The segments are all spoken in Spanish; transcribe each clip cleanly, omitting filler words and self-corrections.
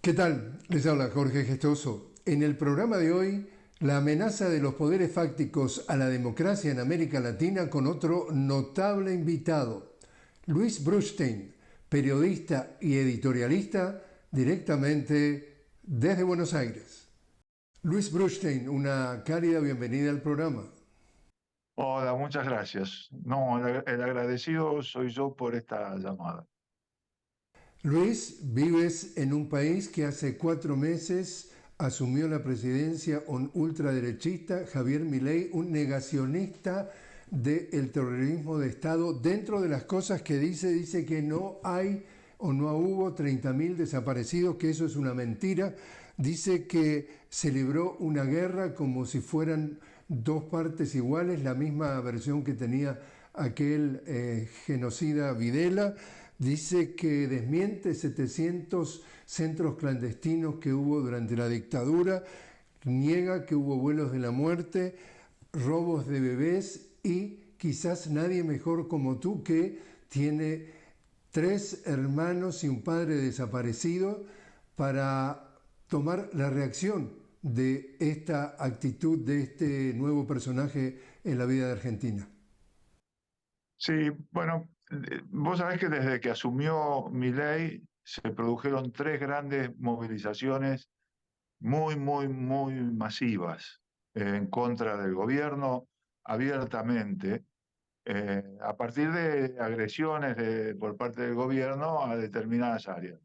¿Qué tal? Les habla Jorge Gestoso. En el programa de hoy, la amenaza de los poderes fácticos a la democracia en América Latina con otro notable invitado, Luis Bruchstein, periodista y editorialista directamente desde Buenos Aires. Luis Bruchstein, una cálida bienvenida al programa. Hola, muchas gracias. No, el agradecido soy yo por esta llamada. Luis, vives en un país que hace 4 meses asumió la presidencia un ultraderechista, Javier Milei, un negacionista del terrorismo de Estado. Dentro de las cosas que dice que no hay o no hubo 30.000 desaparecidos, que eso es una mentira. Dice que celebró una guerra como si fueran dos partes iguales, la misma versión que tenía aquel genocida Videla. Dice que desmiente 700 centros clandestinos que hubo durante la dictadura, niega que hubo vuelos de la muerte, robos de bebés y quizás nadie mejor como tú que tiene 3 hermanos y un padre desaparecido para tomar la reacción de esta actitud de este nuevo personaje en la vida de Argentina. Sí, bueno, vos sabés que desde que asumió Milei se produjeron 3 grandes movilizaciones muy masivas en contra del gobierno abiertamente, a partir de agresiones por parte del gobierno a determinadas áreas.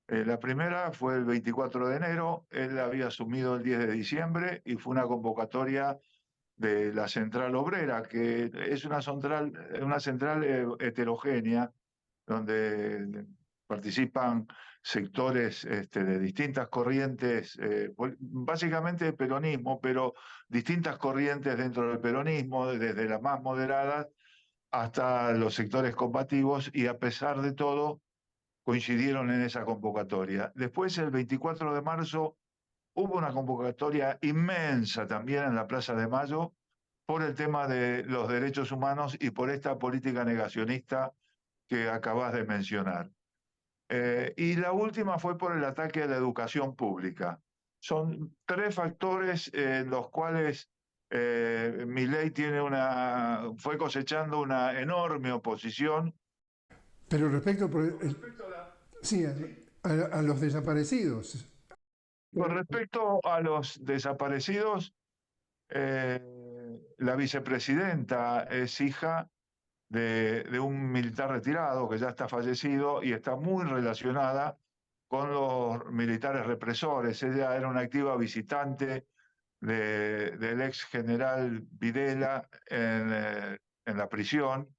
La primera fue el 24 de enero, él había asumido el 10 de diciembre y fue una convocatoria de la Central Obrera, que es una central heterogénea, donde participan sectores de distintas corrientes, básicamente el peronismo, pero distintas corrientes dentro del peronismo, desde las más moderadas hasta los sectores combativos, y a pesar de todo coincidieron en esa convocatoria. Después, el 24 de marzo, hubo una convocatoria inmensa también en la Plaza de Mayo por el tema de los derechos humanos y por esta política negacionista que acabas de mencionar. Y la última fue por el ataque a la educación pública. Son 3 factores en los cuales Milei fue cosechando una enorme oposición. Pero respecto, Con respecto a la sí, Sí. a los desaparecidos. Con respecto a los desaparecidos, eh, la vicepresidenta es hija de un militar retirado que ya está fallecido y está muy relacionada con los militares represores. Ella era una activa visitante del ex general Videla en la prisión.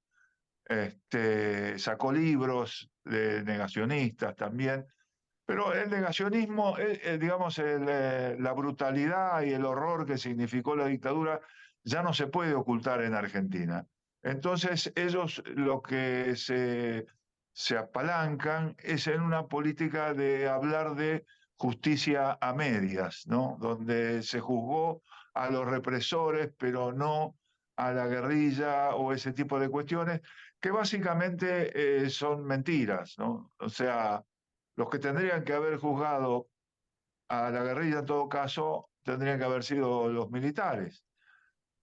Sacó libros de negacionistas también. Pero el negacionismo, digamos, la brutalidad y el horror que significó la dictadura ya no se puede ocultar en Argentina. Entonces, ellos lo que se apalancan es en una política de hablar de justicia a medias, ¿no? Donde se juzgó a los represores, pero no a la guerrilla o ese tipo de cuestiones, que básicamente son mentiras, ¿no? O sea, los que tendrían que haber juzgado a la guerrilla en todo caso tendrían que haber sido los militares.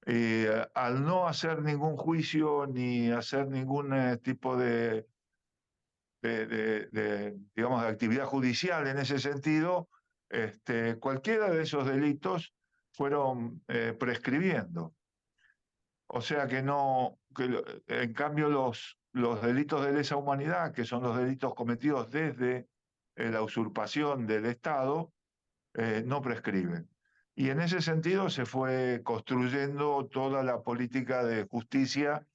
Y al no hacer ningún juicio ni hacer ningún tipo digamos, de actividad judicial en ese sentido, cualquiera de esos delitos fueron prescribiendo. O sea que no, en cambio los delitos de lesa humanidad, que son los delitos cometidos desde la usurpación del Estado, no prescriben. Y en ese sentido se fue construyendo toda la política de justicia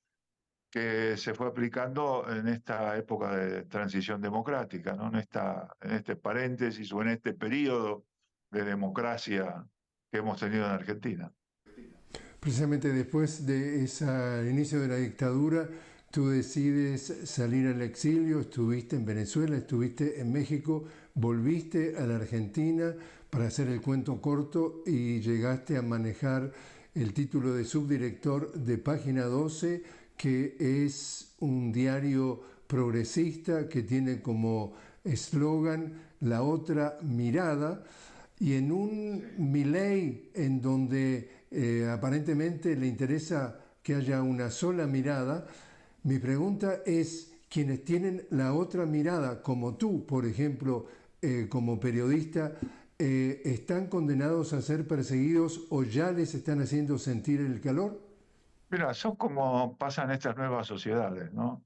que se fue aplicando en esta época de transición democrática, ¿no? En este paréntesis o en este periodo de democracia que hemos tenido en Argentina. Precisamente después de ese inicio de la dictadura, tú decides salir al exilio, estuviste en Venezuela, estuviste en México, volviste a la Argentina para hacer el cuento corto y llegaste a manejar el título de subdirector de Página 12, que es un diario progresista que tiene como eslogan La Otra Mirada, y en un Milei en donde aparentemente le interesa que haya una sola mirada, mi pregunta es, quienes tienen la otra mirada, como tú, por ejemplo, como periodista, ¿están condenados a ser perseguidos o ya les están haciendo sentir el calor? Mira, son como pasan estas nuevas sociedades, ¿no?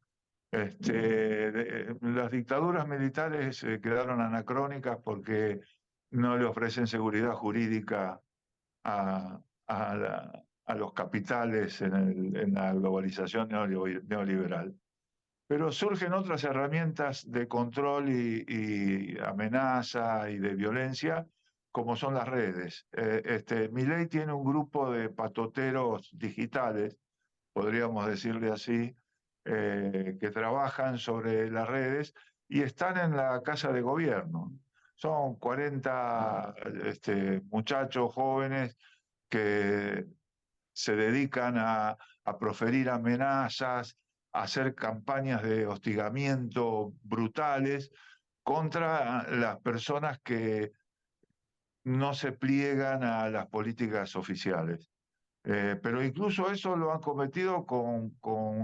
Las dictaduras militares quedaron anacrónicas porque no le ofrecen seguridad jurídica a, a los capitales en la globalización neoliberal. Pero surgen otras herramientas de control y amenaza y de violencia, como son las redes. Milei tiene un grupo de patoteros digitales, podríamos decirle así, que trabajan sobre las redes y están en la casa de gobierno. Son 40 muchachos jóvenes que se dedican a proferir amenazas, a hacer campañas de hostigamiento brutales contra las personas que no se pliegan a las políticas oficiales. Pero incluso eso lo han cometido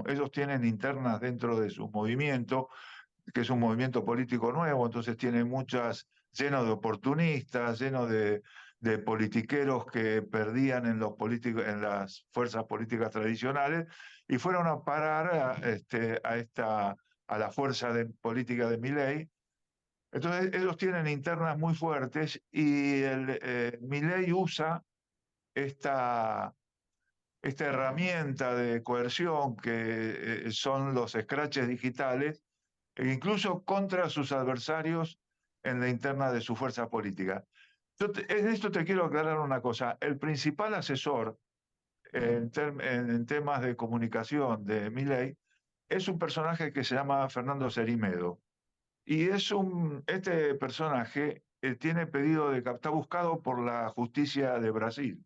ellos tienen internas dentro de su movimiento, que es un movimiento político nuevo, entonces tiene lleno de oportunistas, lleno de politiqueros que perdían en las fuerzas políticas tradicionales y fueron a parar a la fuerza política de Milei. Entonces ellos tienen internas muy fuertes y Milei usa esta esta herramienta de coerción que son los scratches digitales, e incluso contra sus adversarios en la interna de su fuerza política. En esto te quiero aclarar una cosa. El principal asesor en temas de comunicación de Milei es un personaje que se llama Fernando Cerimedo. Y este personaje tiene pedido está buscado por la justicia de Brasil.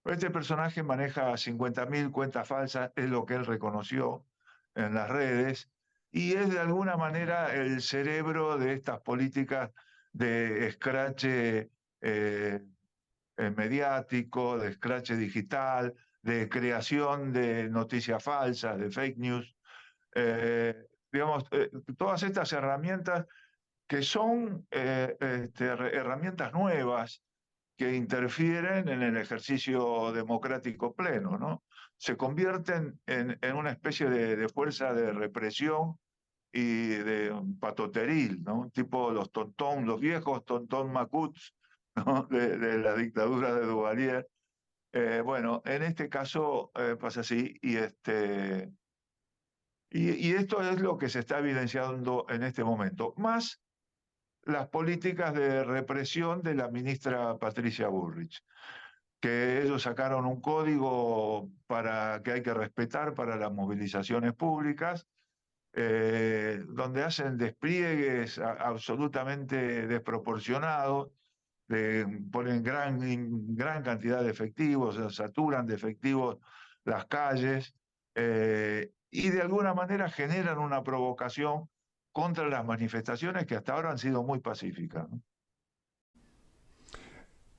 Este personaje maneja 50.000 cuentas falsas, es lo que él reconoció en las redes, y es de alguna manera el cerebro de estas políticas de escrache mediático, de escrache digital, de creación de noticias falsas, de fake news. Digamos, todas estas herramientas que son herramientas nuevas que interfieren en el ejercicio democrático pleno, ¿no? Se convierten en una especie de fuerza de represión y de un patoteril, ¿no? Tipo los viejos tontón macuts, ¿no? De la dictadura de Duvalier. Bueno, en este caso pasa así y esto es lo que se está evidenciando en este momento, más las políticas de represión de la ministra Patricia Bullrich, que ellos sacaron un código que hay que respetar para las movilizaciones públicas, donde hacen despliegues absolutamente desproporcionados, ponen gran cantidad de efectivos, saturan de efectivos las calles, y de alguna manera generan una provocación contra las manifestaciones que hasta ahora han sido muy pacíficas, ¿no?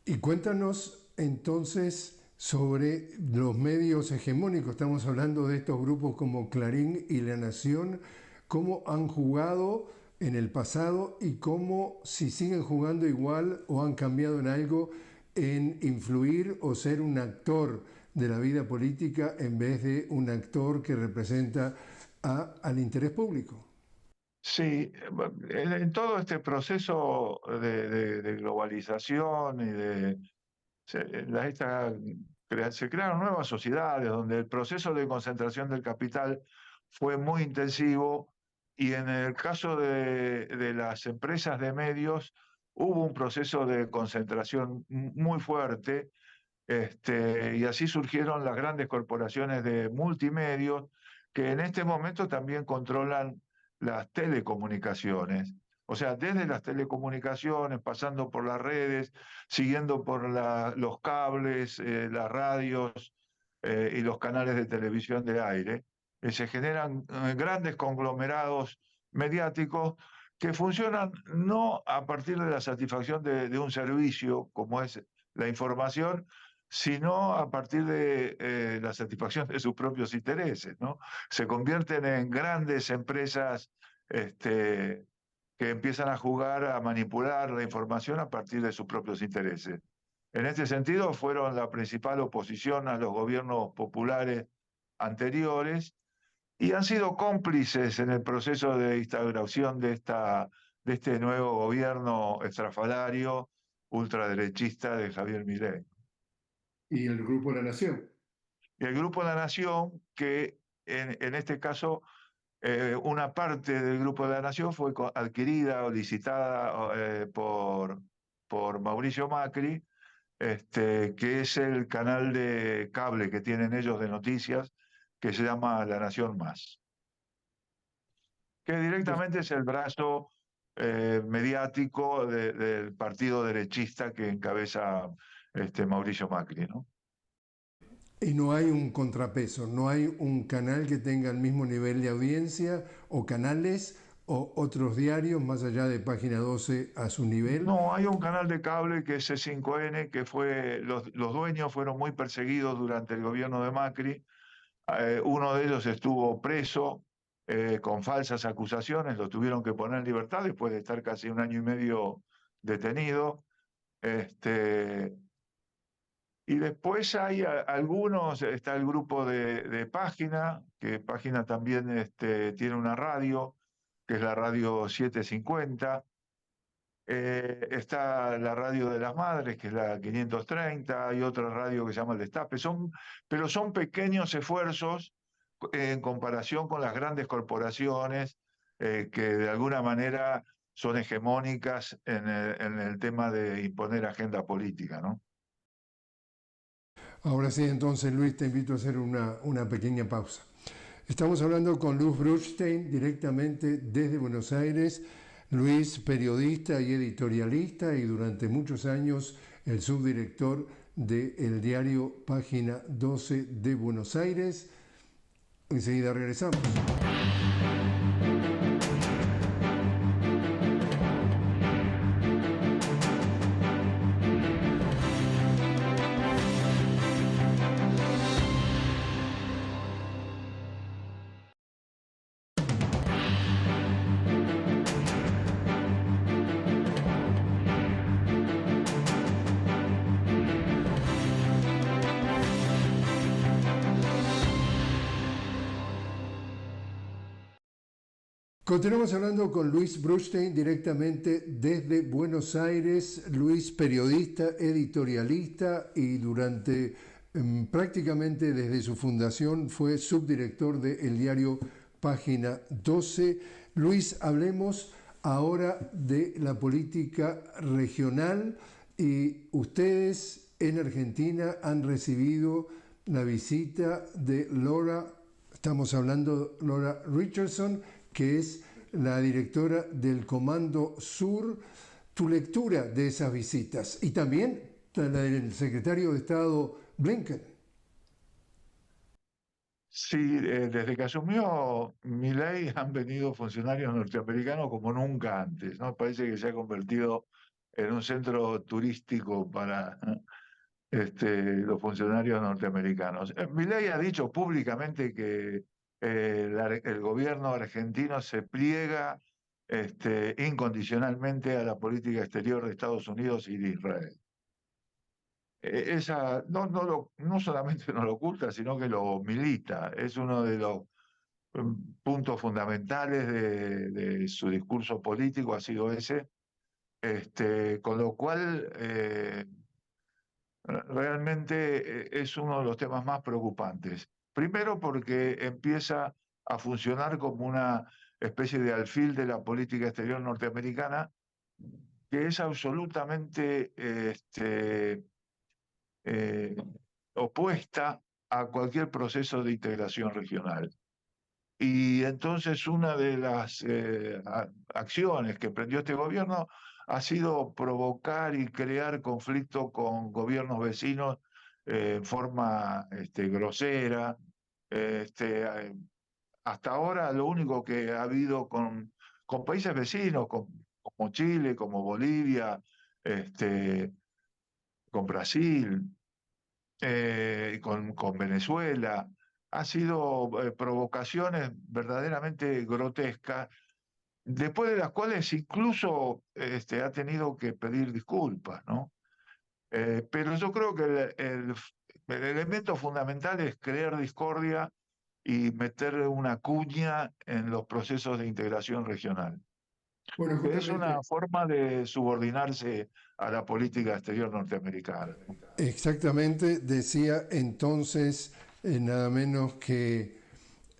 Y cuéntanos entonces sobre los medios hegemónicos. Estamos hablando de estos grupos como Clarín y La Nación, cómo han jugado en el pasado y cómo, si siguen jugando igual o han cambiado en algo, en influir o ser un actor de la vida política en vez de un actor que representa al interés público. Sí, en todo este proceso de globalización y se crearon nuevas sociedades donde el proceso de concentración del capital fue muy intensivo y en el caso de las empresas de medios hubo un proceso de concentración muy fuerte, y así surgieron las grandes corporaciones de multimedios que en este momento también controlan las telecomunicaciones. O sea, desde las telecomunicaciones, pasando por las redes, siguiendo por los cables, las radios y los canales de televisión de aire, se generan grandes conglomerados mediáticos que funcionan no a partir de la satisfacción de un servicio como es la información, sino a partir de la satisfacción de sus propios intereses, ¿no? Se convierten en grandes empresas que empiezan a jugar, a manipular la información a partir de sus propios intereses. En este sentido, fueron la principal oposición a los gobiernos populares anteriores y han sido cómplices en el proceso de instauración de este nuevo gobierno estrafalario, ultraderechista de Javier Milei. Y el Grupo La Nación. Y el Grupo La Nación, que en este caso una parte del Grupo de la Nación fue adquirida o licitada por Mauricio Macri, que es el canal de cable que tienen ellos de noticias, que se llama La Nación Más, que directamente es el brazo mediático del partido derechista que encabeza Mauricio Macri, ¿no? Y no hay un contrapeso, no hay un canal que tenga el mismo nivel de audiencia o canales o otros diarios más allá de Página 12 a su nivel. No, hay un canal de cable que es C5N, que los dueños fueron muy perseguidos durante el gobierno de Macri. Uno de ellos estuvo preso con falsas acusaciones, lo tuvieron que poner en libertad después de estar casi 1 año y medio detenido. Y después hay algunos, está el grupo de Página, que Página también tiene una radio, que es la radio 750. Está la radio de las madres, que es la 530, hay otra radio que se llama El Destape, pero son pequeños esfuerzos en comparación con las grandes corporaciones que de alguna manera son hegemónicas en el tema de imponer agenda política, ¿no? Ahora sí, entonces Luis, te invito a hacer una pequeña pausa. Estamos hablando con Luis Bruchstein directamente desde Buenos Aires. Luis, periodista y editorialista y durante muchos años el subdirector del diario Página 12 de Buenos Aires. Enseguida regresamos. Continuamos hablando con Luis Bruchstein directamente desde Buenos Aires. Luis, periodista, editorialista y durante prácticamente desde su fundación fue subdirector del diario Página 12. Luis, hablemos ahora de la política regional y ustedes en Argentina han recibido la visita de estamos hablando de Laura Richardson, que es la directora del Comando Sur. Tu lectura de esas visitas y también la del secretario de Estado Blinken. Sí, desde que asumió Milei han venido funcionarios norteamericanos como nunca antes, ¿no? Parece que se ha convertido en un centro turístico para los funcionarios norteamericanos. Milei ha dicho públicamente que el gobierno argentino se pliega incondicionalmente a la política exterior de Estados Unidos y de Israel. Esa no solamente no lo oculta, sino que lo milita. Es uno de los puntos fundamentales de su discurso político, ha sido ese. Con lo cual realmente es uno de los temas más preocupantes. Primero porque empieza a funcionar como una especie de alfil de la política exterior norteamericana que es absolutamente opuesta a cualquier proceso de integración regional. Y entonces una de las acciones que emprendió este gobierno ha sido provocar y crear conflicto con gobiernos vecinos en forma grosera. Hasta ahora lo único que ha habido con con países vecinos, como Chile, como Bolivia, este, con Brasil, con Venezuela. Ha sido provocaciones verdaderamente grotescas, después de las cuales incluso ha tenido que pedir disculpas, ¿no? Pero yo creo que el elemento fundamental es crear discordia y meter una cuña en los procesos de integración regional, Bueno, que es una justamente, forma de subordinarse a la política exterior norteamericana, ¿no? exactamente, decía entonces nada menos que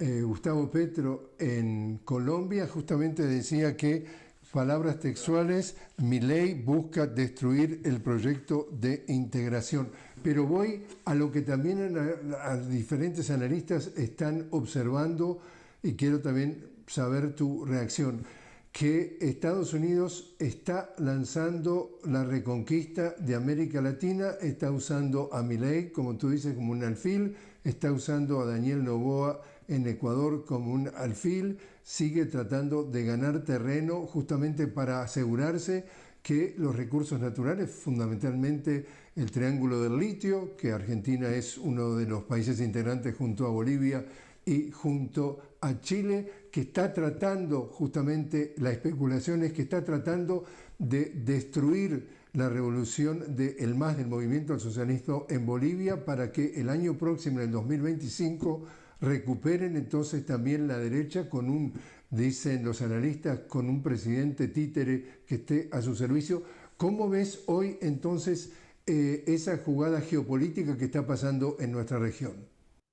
Gustavo Petro en Colombia, justamente decía que, palabras textuales, Milei busca destruir el proyecto de integración. Pero voy a lo que también a diferentes analistas están observando y quiero también saber tu reacción, que Estados Unidos está lanzando la reconquista de América Latina, está usando a Milei, como tú dices, como un alfil, está usando a Daniel Noboa en Ecuador como un alfil, sigue tratando de ganar terreno justamente para asegurarse que los recursos naturales, fundamentalmente el Triángulo del Litio, que Argentina es uno de los países integrantes junto a Bolivia y junto a Chile, que está tratando justamente, la especulación es que está tratando de destruir la revolución del MAS, del movimiento al socialismo en Bolivia, para que el año próximo, en el 2025, recuperen entonces también la derecha con un, dicen los analistas, con un presidente títere que esté a su servicio. ¿Cómo ves hoy entonces esa jugada geopolítica que está pasando en nuestra región?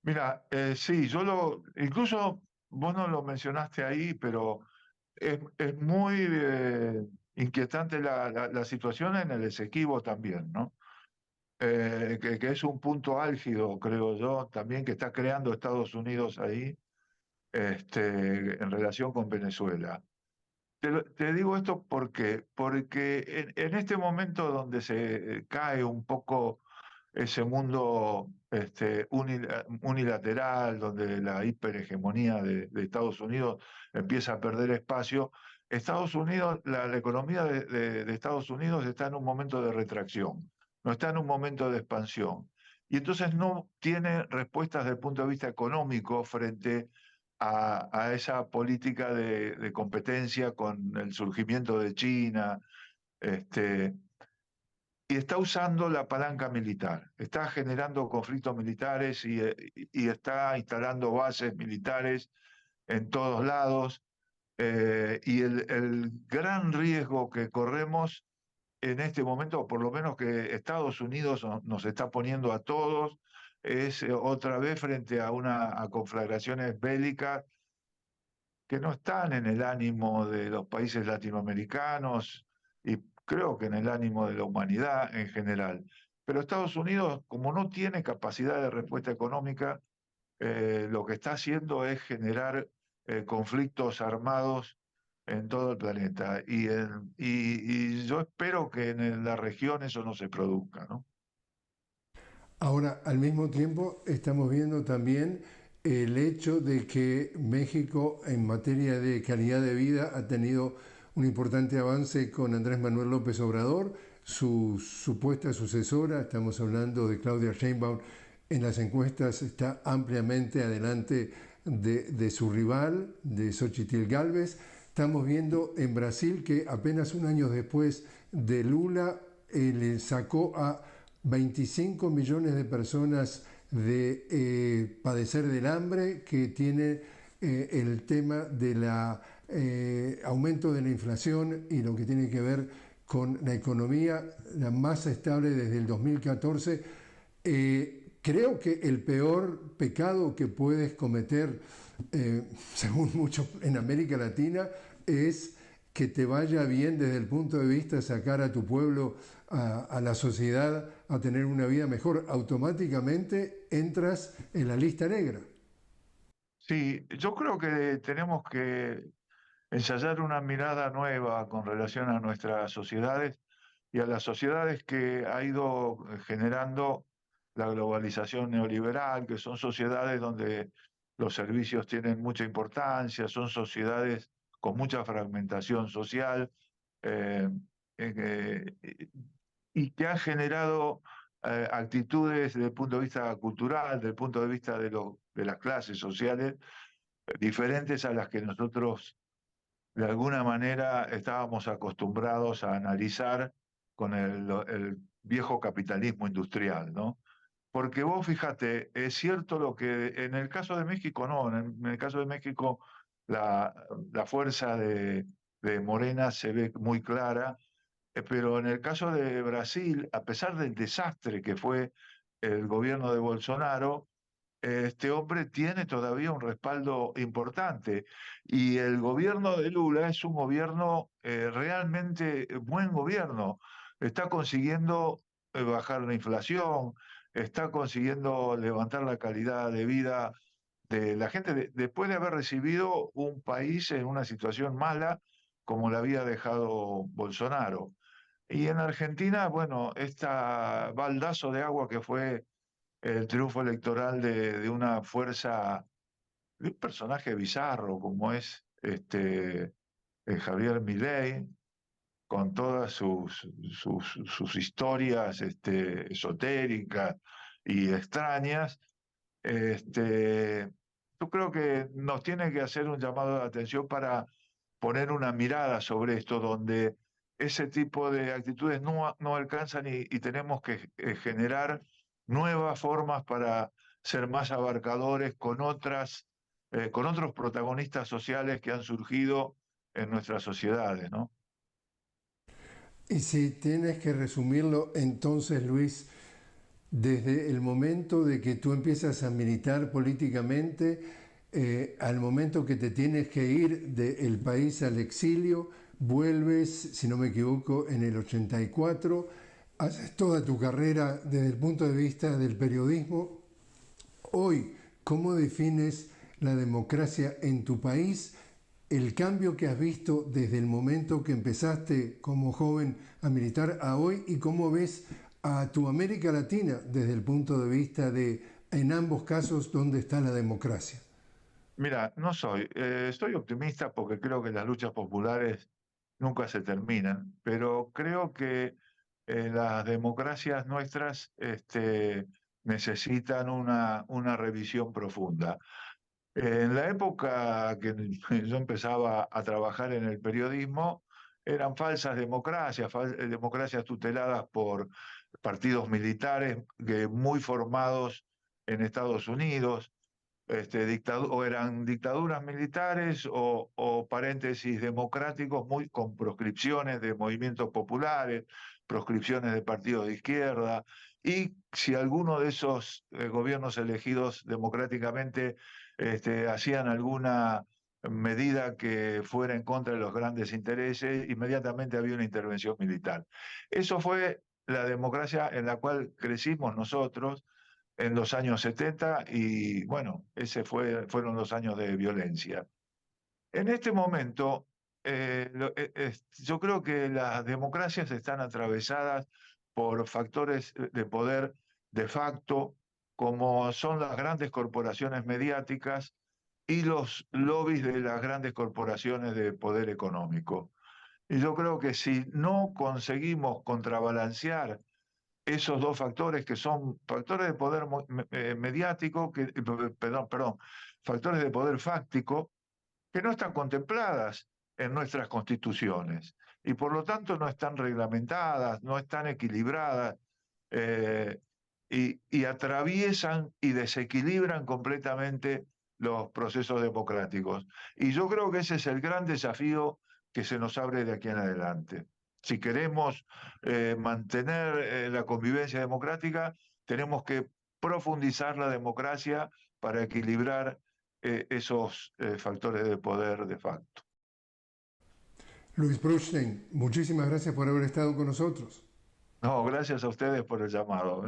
Mira, sí, incluso vos no lo mencionaste ahí, pero es muy inquietante la situación en el Esequibo también, ¿no? Que es un punto álgido, creo yo, también que está creando Estados Unidos ahí, en relación con Venezuela. Te digo esto porque en este momento donde se cae un poco ese mundo unilateral, donde la hiperhegemonía de Estados Unidos empieza a perder espacio, Estados Unidos, la economía de Estados Unidos está en un momento de retracción, no está en un momento de expansión. Y entonces no tiene respuestas desde el punto de vista económico frente a esa política de competencia con el surgimiento de China. Este, y está usando la palanca militar, está generando conflictos militares y está instalando bases militares en todos lados. Y el gran riesgo que corremos en este momento, o por lo menos que Estados Unidos nos está poniendo a todos, es otra vez frente a conflagraciones bélicas que no están en el ánimo de los países latinoamericanos y creo que en el ánimo de la humanidad en general. Pero Estados Unidos, como no tiene capacidad de respuesta económica, lo que está haciendo es generar conflictos armados en todo el planeta. Y yo espero que en la región eso no se produzca, ¿no? Ahora, al mismo tiempo, estamos viendo también el hecho de que México en materia de calidad de vida ha tenido un importante avance con Andrés Manuel López Obrador, su supuesta sucesora, estamos hablando de Claudia Sheinbaum, en las encuestas está ampliamente adelante de su rival, de Xochitl Gálvez. Estamos viendo en Brasil que apenas un año después de Lula le sacó a 25 millones de personas de padecer del hambre, que tiene el tema del aumento de la inflación y lo que tiene que ver con la economía, la más estable desde el 2014. Creo que el peor pecado que puedes cometer, según muchos en América Latina, es que te vaya bien desde el punto de vista de sacar a tu pueblo, a la sociedad, a tener una vida mejor. Automáticamente entras en la lista negra. Sí, yo creo que tenemos que ensayar una mirada nueva con relación a nuestras sociedades y a las sociedades que ha ido generando la globalización neoliberal, que son sociedades donde los servicios tienen mucha importancia, son sociedades con mucha fragmentación social, eh, eh, y que han generado actitudes desde el punto de vista cultural, desde el punto de vista de las clases sociales, diferentes a las que nosotros de alguna manera estábamos acostumbrados a analizar con el viejo capitalismo industrial, ¿no? Porque vos fíjate, es cierto lo que en el caso de México no, en el caso de México la, la fuerza de Morena se ve muy clara, pero en el caso de Brasil, a pesar del desastre que fue el gobierno de Bolsonaro, este hombre tiene todavía un respaldo importante y el gobierno de Lula es un gobierno realmente buen gobierno. Está consiguiendo bajar la inflación, está consiguiendo levantar la calidad de vida de la gente después de haber recibido un país en una situación mala como la había dejado Bolsonaro. Y en Argentina, bueno, este baldazo de agua que fue el triunfo electoral de una fuerza, de un personaje bizarro como es Javier Milei, con todas sus historias esotéricas y extrañas, yo creo que nos tiene que hacer un llamado de atención para poner una mirada sobre esto, donde ese tipo de actitudes no alcanzan y tenemos que generar nuevas formas para ser más abarcadores con otros protagonistas sociales que han surgido en nuestras sociedades, ¿no? Y si tienes que resumirlo, entonces, Luis, desde el momento de que tú empiezas a militar políticamente, al momento que te tienes que ir del país al exilio, vuelves, si no me equivoco, en el 84, haces toda tu carrera desde el punto de vista del periodismo. Hoy, ¿cómo defines la democracia en tu país? El cambio que has visto desde el momento que empezaste como joven a militar a hoy y cómo ves a tu América Latina desde el punto de vista de, en ambos casos, dónde está la democracia. Mira, no estoy optimista porque creo que las luchas populares nunca se terminan, pero creo que las democracias nuestras necesitan una revisión profunda. En la época que yo empezaba a trabajar en el periodismo, eran falsas democracias, democracias tuteladas por partidos militares muy formados en Estados Unidos, o eran dictaduras militares o paréntesis democráticos muy con proscripciones de movimientos populares, proscripciones de partidos de izquierda, y si alguno de esos gobiernos elegidos democráticamente hacían alguna medida que fuera en contra de los grandes intereses, inmediatamente había una intervención militar. Eso fue la democracia en la cual crecimos nosotros en los años 70 y bueno, fueron los años de violencia. En este momento, yo creo que las democracias están atravesadas por factores de poder de facto, como son las grandes corporaciones mediáticas y los lobbies de las grandes corporaciones de poder económico. Y yo creo que si no conseguimos contrabalancear esos dos factores que son factores de poder mediático, perdón, factores de poder fáctico que no están contempladas en nuestras constituciones y por lo tanto no están reglamentadas, no están equilibradas eh, y atraviesan y desequilibran completamente los procesos democráticos. Y yo creo que ese es el gran desafío que se nos abre de aquí en adelante. Si queremos mantener la convivencia democrática, tenemos que profundizar la democracia para equilibrar esos factores de poder de facto. Luis Bruchstein, muchísimas gracias por haber estado con nosotros. No, gracias a ustedes por el llamado.